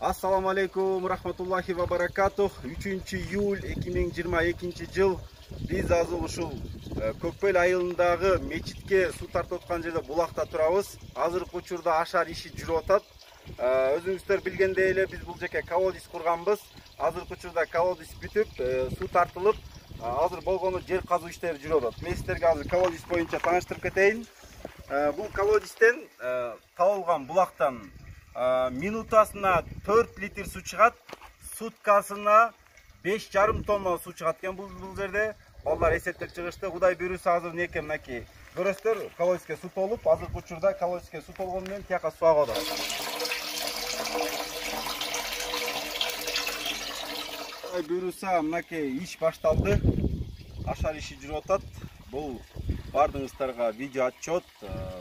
Assalamu alaikum, rahmatullahi wa barakatuh. 3 июль 2022 жыл. Biz azıl ушул Көкбел айылындагы мечитке суу тартып аткан жерде булакта турабыз. Азыркы учурда ашар иши жүрүп атат. Өзүңүздөр билгендей эле биз бул жерге колодец курганбыз. Азыркы учурда колодец бүтүп, суу тартылып, азыр болгону жер казуу иштери жүрүп атат. Мен сиздерге азыр колодец боюнча тааныштырып кетейин. Бул колодецтен табылган булактан минутасына 4 литр су чыгат, суткасына 5,5 тонна су чыгат экен бул жерде. Балдар эсептеп чыгышты. Кудай буйруса азыр неке мынакей көрөсүздөр, колодецке су толуп, азыркы учурда колодецке су толгону менен тияка суу агып атат. Кудай буйруса мынакей иш башталды. Ашар иши жүрүп атат. Бул бардыгыңыздарга видео отчет.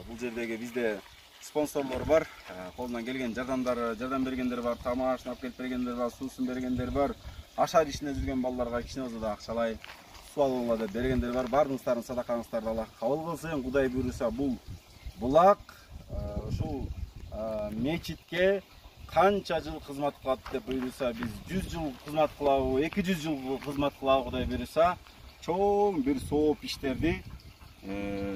Бул жердеги бизде спонсорлор бар, колунан келген жардам бергендер бар, тамашын алып келип бергендер бар, суусун бергендер бар, ашар ишине жүргөн балдарга кичине болсо да акчалай суу алууга деп бергендер бар. Бардыгыңыздардын садакаңыздарды Аллах кабыл кылсын. Кудай буйруса бул булак ушул мечитке канча жыл кызмат кылат деп буйруса, биз 100 жыл кызмат кылабы, 200 жыл кызмат кылабы, Кудай буйруса чоң бир сооп иштерди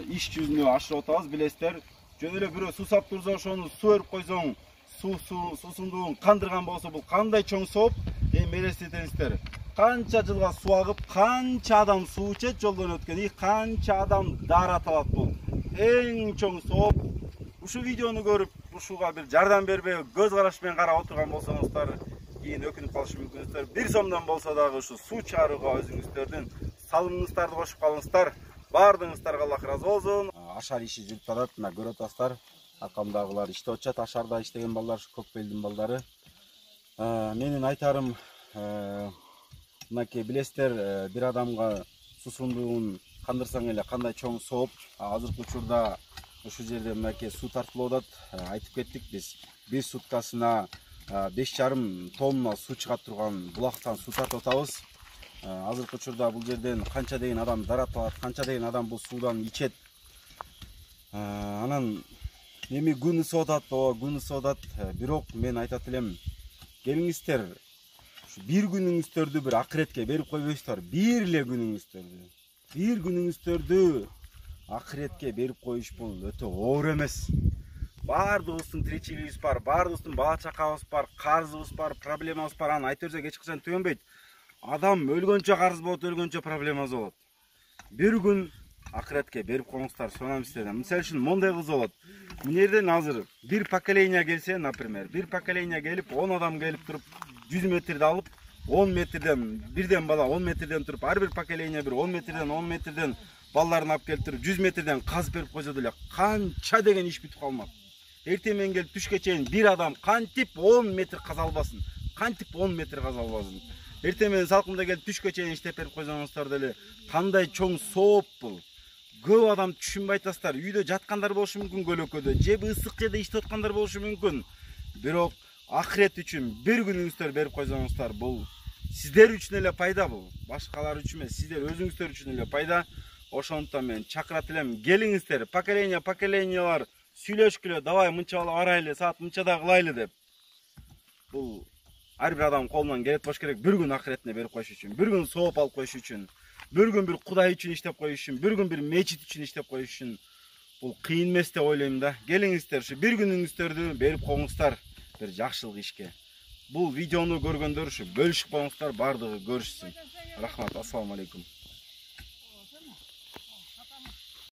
иш жүзүнө ашырып атабыз. Билесиздер, жөн эле бирөө суу сап турса, ошону суу берип койсоң, суусундугун кандырган болсо, бул кандай чоң сооп. Эми элестетиңиздер, канча жылга суу агып, канча адам суу ичет жолдон өткөн, канча адам даарат алат. Бул эң чоң сооп. Ушул видеону көрүп, ушуга бир жардам бербей, көз караш менен карап отурган болсоңуздар, кийин өкүнүп калышы мүмкүнсүздөр. 1 сомдон болсо дагы ушу суу чыгарууга өзүңүздөрдүн салымыңыздарды кошуп калыңыздар. Бардыгыңыздарга Аллах ыраазы болсун. Ашар иши жүрүп атат, мына көрүп атасыздар. Акамдагылар иштеп атышат, ашарда иштеген балдар, Көкбелдин балдары. Менин айтарым, мынакей билесиздер, бир адамга суусундугун кандырсаң эле кандай чоң сооп. Азыркы учурда ушул жерде мынакей суу тартылып атат. Айтып кеттик биз, бир суткасына 5,5 тонна суу чыгат турган булактан суу тартып атабыз. Азыркы учурда бул жерден канча деген адам даарат алат, канча деген адам бул суудан ичет. Анан эми күн ысып атат, күн ысып атат. Бирок мен айтат элем, келиңиздер, ушу бир күнүңүздөрдү бир акыретке берип койбойсуздар. Бир эле күнүңүздөрдү акыретке берип коюш бул өтө оор эмес. Бардыгыбыздын тиричилигибиз бар, бардыгыбыздын бала чакабыз бар, карызыбыз бар, проблемабыз бар. Аны айта берсек эч качан түгөнбөйт. Адам өлгөнчө карыз болот, өлгөнчө проблемасы болот. Бир күн акыретке берип коюңуздар, сонам сиздерден. Мисалы үчүн мондай кылса болот. Мына жерден азыр бир поколение келсе, например, бир поколение келип, 10 адам келип туруп, 100 метрди алып, 10 метрден, бирден бала 10 метрден туруп, ар бир поколение бир 10 метрден балдарын алып келип туруп, 100 метрден казып берип койсо деле канча деген иш бүтүп калмак. Эртең менен келип түшкө чейин бир адам кантип 10 метр каза албасын? Кантип 10 метр каза албасын? Эртең менен салкында келип түшкө чейин иштеп берип койсоңуздар деле кандай чоң сооп бул. Көп адам түшүнбөй атасыздар. Үйдө жаткандар болушу мүмкүн, көлөкөдө, же ысык жерде иштеп аткандар болушу мүмкүн. Бирок акырет үчүн бир күнүңүздөр берип койсоңуздар, бул сиздер үчүн эле пайда бул. Башкалар үчүн эмес, сиздер өзүңүздөр үчүн эле пайда. Ошондуктан мен чакырат элем, келиңиздер, поколениялар сүйлөшкүлө, давай мынча барайлы, саат мынчада кылайлы деп. Бул ар бир адам колунан келет болуш керек, бир күн акыретине берип коюш үчүн, бир күн сооп алып коюш үчүн, бир күн бир Кудай үчүн иштеп коюш үчүн, бир күн бир мечит үчүн иштеп коюш үчүн. Бул кыйын эмес деп ойлойм да. Келиңиздер, ушу бир күнүңүздөрдү берип коюңуздар бир жакшылык ишке. Бул видеону көргөндөр ушу бөлүшүп коюңуздар, бардыгы көрүшсүн. Рахмат, ассаламу алейкум.